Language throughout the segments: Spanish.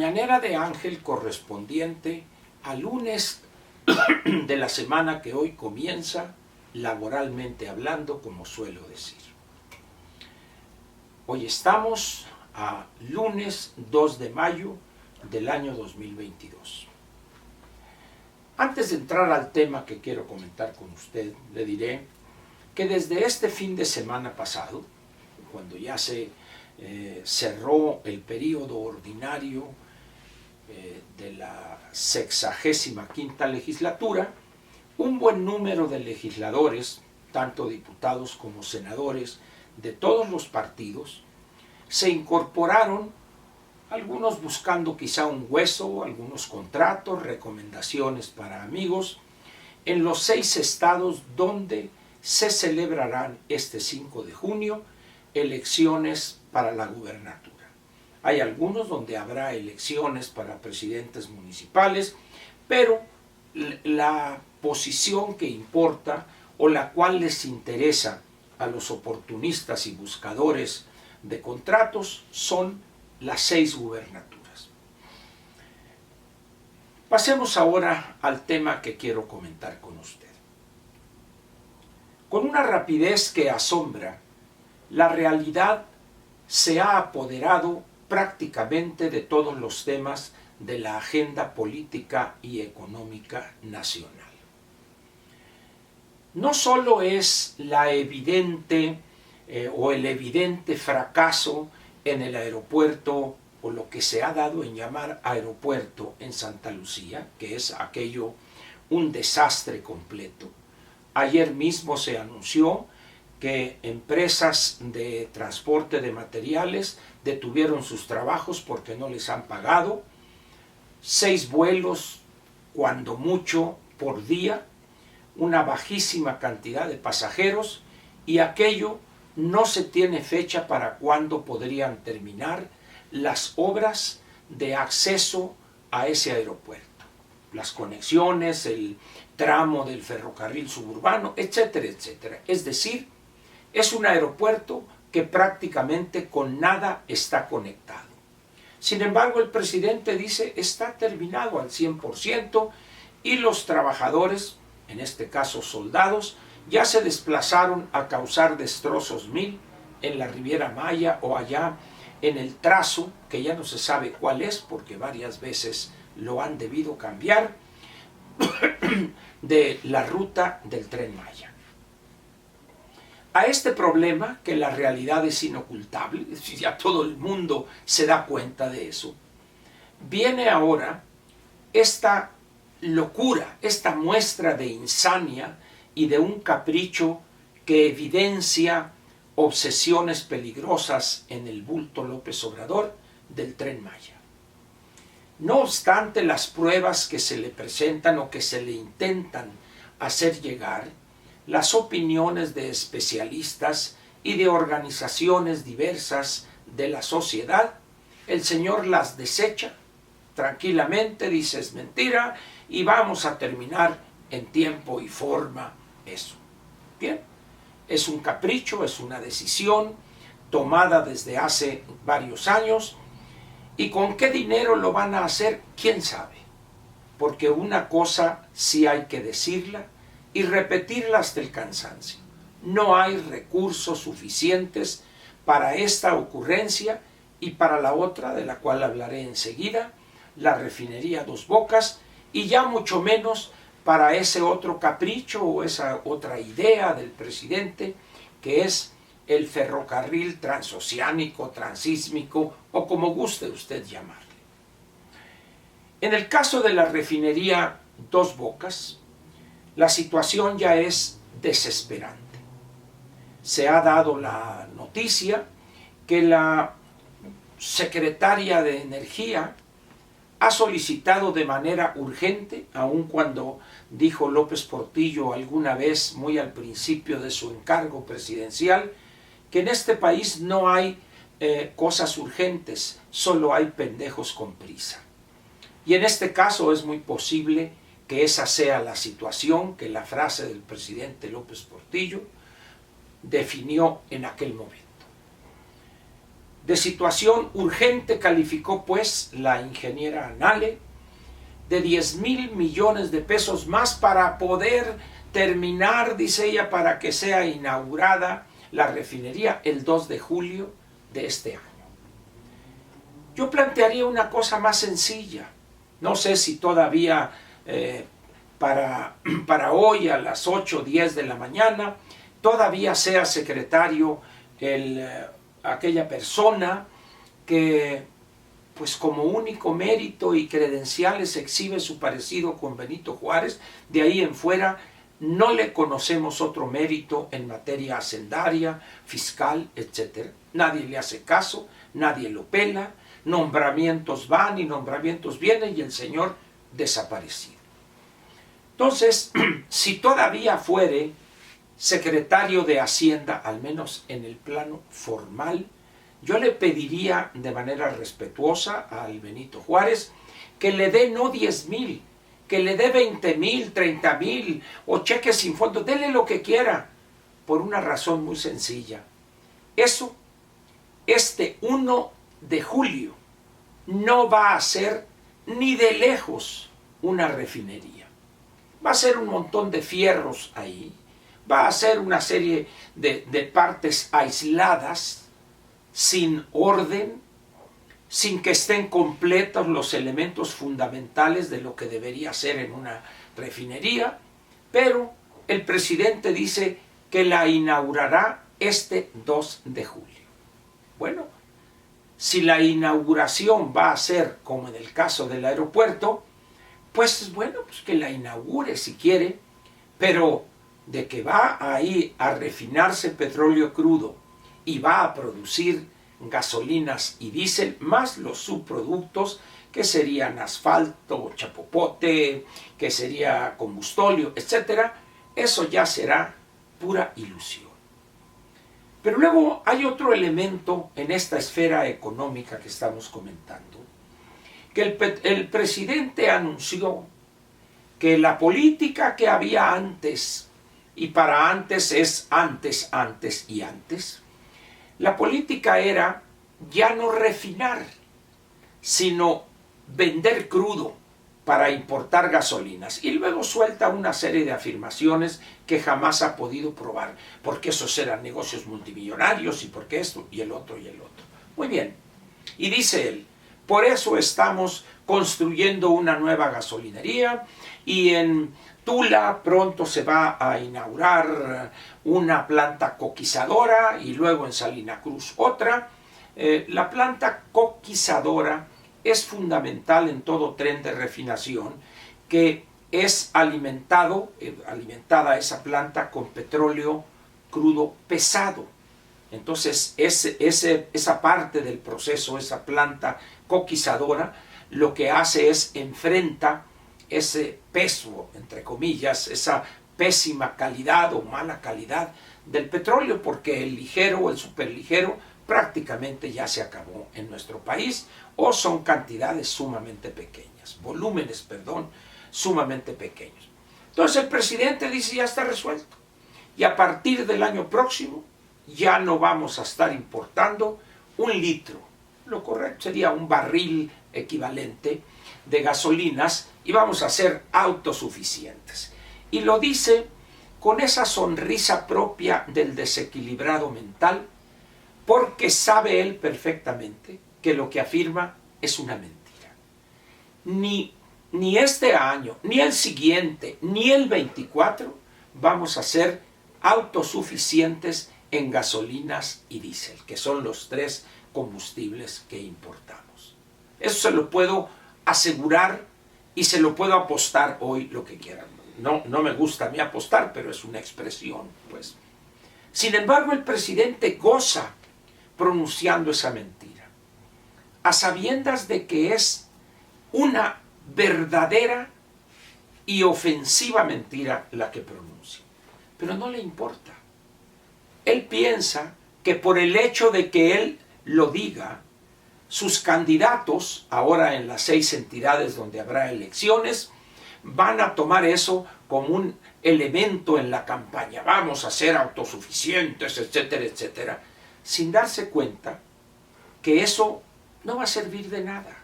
mañanera de Ángel correspondiente al lunes de la semana que hoy comienza, laboralmente hablando, como suelo decir. Hoy estamos a lunes 2 de mayo del año 2022. Antes de entrar al tema que quiero comentar con usted, le diré que desde este fin de semana pasado, cuando ya se cerró el período ordinario de la 65ª legislatura, un buen número de legisladores, tanto diputados como senadores de todos los partidos, se incorporaron, algunos buscando quizá un hueso, algunos contratos, recomendaciones para amigos, en los 6 estados donde se celebrarán este 5 de junio elecciones para la gubernatura. Hay algunos donde habrá elecciones para presidentes municipales, pero la posición que importa o la cual les interesa a los oportunistas y buscadores de contratos son las 6 gubernaturas. Pasemos ahora al tema que quiero comentar con usted. Con una rapidez que asombra, la realidad se ha apoderado prácticamente de todos los temas de la agenda política y económica nacional. No solo es la evidente el evidente fracaso en el aeropuerto, o lo que se ha dado en llamar aeropuerto en Santa Lucía, que es aquello un desastre completo. Ayer mismo se anunció que empresas de transporte de materiales detuvieron sus trabajos porque no les han pagado. 6 vuelos, cuando mucho, por día, una bajísima cantidad de pasajeros, y aquello no se tiene fecha para cuándo podrían terminar las obras de acceso a ese aeropuerto. Las conexiones, el tramo del ferrocarril suburbano, etcétera, etcétera. Es decir, es un aeropuerto que prácticamente con nada está conectado. Sin embargo, el presidente dice está terminado al 100% y los trabajadores, en este caso soldados, ya se desplazaron a causar destrozos 1000 en la Riviera Maya o allá en el trazo, que ya no se sabe cuál es porque varias veces lo han debido cambiar, de la ruta del Tren Maya. A este problema, que la realidad es inocultable, ya todo el mundo se da cuenta de eso, viene ahora esta locura, esta muestra de insania y de un capricho que evidencia obsesiones peligrosas en el bulto López Obrador del Tren Maya. No obstante las pruebas que se le presentan o que se le intentan hacer llegar, las opiniones de especialistas y de organizaciones diversas de la sociedad, el señor las desecha tranquilamente, dice es mentira y vamos a terminar en tiempo y forma eso. Bien, es un capricho, es una decisión tomada desde hace varios años, y con qué dinero lo van a hacer, quién sabe, porque una cosa sí hay que decirla y repetirla hasta el cansancio: no hay recursos suficientes para esta ocurrencia y para la otra, de la cual hablaré enseguida, la refinería Dos Bocas, y ya mucho menos para ese otro capricho o esa otra idea del presidente, que es el ferrocarril transoceánico, transísmico, o como guste usted llamarle. En el caso de la refinería Dos Bocas, la situación ya es desesperante. Se ha dado la noticia que la secretaria de Energía ha solicitado de manera urgente, aun cuando dijo López Portillo alguna vez muy al principio de su encargo presidencial, que en este país no hay cosas urgentes, solo hay pendejos con prisa. Y en este caso es muy posible que esa sea la situación que la frase del presidente López Portillo definió en aquel momento. De situación urgente calificó pues la ingeniera Anale de 10,000 millones de pesos más para poder terminar, dice ella, para que sea inaugurada la refinería el 2 de julio de este año. Yo plantearía una cosa más sencilla. No sé si todavía para hoy a las 8 o 10 de la mañana todavía sea secretario aquella persona que pues como único mérito y credenciales exhibe su parecido con Benito Juárez. De ahí en fuera no le conocemos otro mérito en materia hacendaria, fiscal, etc. Nadie le hace caso, nadie lo pela, nombramientos van y nombramientos vienen y el señor desaparecido. Entonces, si todavía fuere secretario de Hacienda, al menos en el plano formal, yo le pediría de manera respetuosa al Benito Juárez que le dé no 10,000, que le dé 20,000, 30,000 o cheques sin fondo, déle lo que quiera, por una razón muy sencilla. Eso, este 1 de julio, no va a ser ni de lejos una refinería. Va a ser un montón de fierros ahí, va a ser una serie de partes aisladas, sin orden, sin que estén completos los elementos fundamentales de lo que debería ser en una refinería, pero el presidente dice que la inaugurará este 2 de julio. Bueno, si la inauguración va a ser como en el caso del aeropuerto, pues bueno, pues que la inaugure si quiere, pero de que va ahí a refinarse petróleo crudo y va a producir gasolinas y diésel, más los subproductos que serían asfalto, chapopote, que sería combustóleo, etc., eso ya será pura ilusión. Pero luego hay otro elemento en esta esfera económica que estamos comentando, que el presidente anunció que la política que había antes, y para antes es antes, antes y antes, la política era ya no refinar, sino vender crudo para importar gasolinas. Y luego suelta una serie de afirmaciones que jamás ha podido probar, porque esos eran negocios multimillonarios y porque esto y el otro y el otro. Muy bien. Y dice él, por eso estamos construyendo una nueva gasolinería y en Tula pronto se va a inaugurar una planta coquizadora y luego en Salina Cruz otra. La planta coquizadora es fundamental en todo tren de refinación que es alimentada esa planta con petróleo crudo pesado. Entonces esa parte del proceso, esa planta coquizadora, lo que hace es enfrenta ese peso, entre comillas, esa pésima calidad o mala calidad del petróleo, porque el ligero o el superligero prácticamente ya se acabó en nuestro país, o son cantidades sumamente pequeñas, volúmenes, sumamente pequeños. Entonces el presidente dice, ya está resuelto, y a partir del año próximo ya no vamos a estar importando 1 litro, lo correcto sería un barril equivalente de gasolinas, y vamos a ser autosuficientes. Y lo dice con esa sonrisa propia del desequilibrado mental, porque sabe él perfectamente que lo que afirma es una mentira. Ni este año, ni el siguiente, ni el 24 vamos a ser autosuficientes en gasolinas y diésel, que son los 3 combustibles que importamos. Eso se lo puedo asegurar y se lo puedo apostar hoy lo que quieran. No me gusta a mí apostar, pero es una expresión, pues. Sin embargo, el presidente goza pronunciando esa mentira, a sabiendas de que es una verdadera y ofensiva mentira la que pronuncia. Pero no le importa. Él piensa que por el hecho de que él lo diga, sus candidatos, ahora en las 6 entidades donde habrá elecciones, van a tomar eso como un elemento en la campaña. Vamos a ser autosuficientes, etcétera, etcétera, sin darse cuenta que eso no va a servir de nada.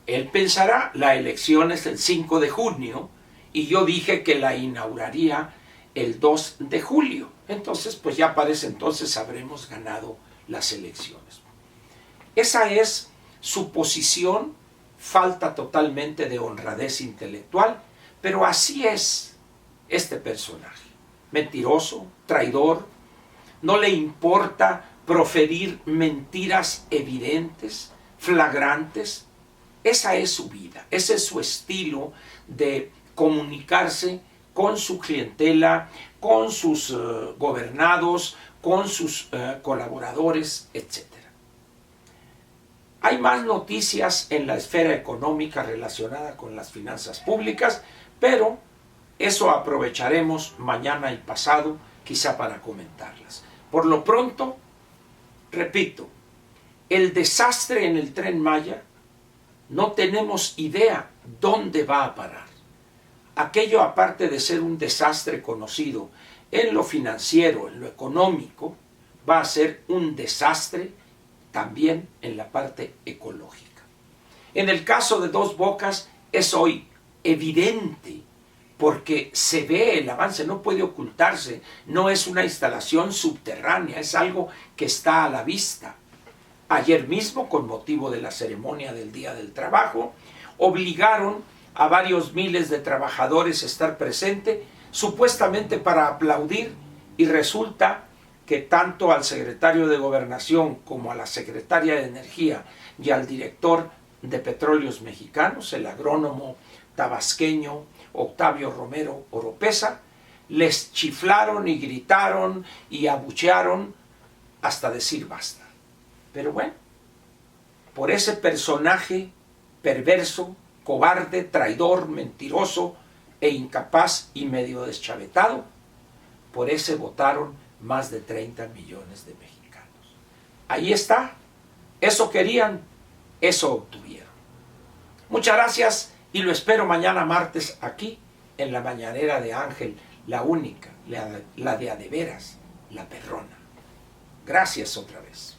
Él pensará, la elección es el 5 de junio y yo dije que la inauguraría el 2 de julio. Entonces, pues ya para ese entonces habremos ganado las elecciones. Esa es su posición, falta totalmente de honradez intelectual, pero así es este personaje. Mentiroso, traidor, no le importa proferir mentiras evidentes, flagrantes. Esa es su vida, ese es su estilo de comunicarse con su clientela, con sus gobernados, con sus colaboradores, etc. Hay más noticias en la esfera económica relacionada con las finanzas públicas, pero eso aprovecharemos mañana y pasado, quizá para comentarlas. Por lo pronto, repito, el desastre en el Tren Maya, no tenemos idea dónde va a parar. Aquello, aparte de ser un desastre conocido en lo financiero, en lo económico, va a ser un desastre también en la parte ecológica. En el caso de Dos Bocas es hoy evidente, porque se ve el avance, no puede ocultarse, no es una instalación subterránea, es algo que está a la vista. Ayer mismo, con motivo de la ceremonia del Día del Trabajo, obligaron a varios miles de trabajadores a estar presentes, supuestamente para aplaudir, y resulta que tanto al secretario de Gobernación como a la secretaria de Energía y al director de Petróleos Mexicanos, el agrónomo tabasqueño Octavio Romero Oropesa, les chiflaron y gritaron y abuchearon hasta decir basta. Pero bueno, por ese personaje perverso, cobarde, traidor, mentiroso e incapaz y medio deschavetado, por ese votaron más de 30 millones de mexicanos. Ahí está, eso querían, eso obtuvieron. Muchas gracias y lo espero mañana martes aquí en la mañanera de Ángel, la única, la de a de veras, la perrona. Gracias otra vez.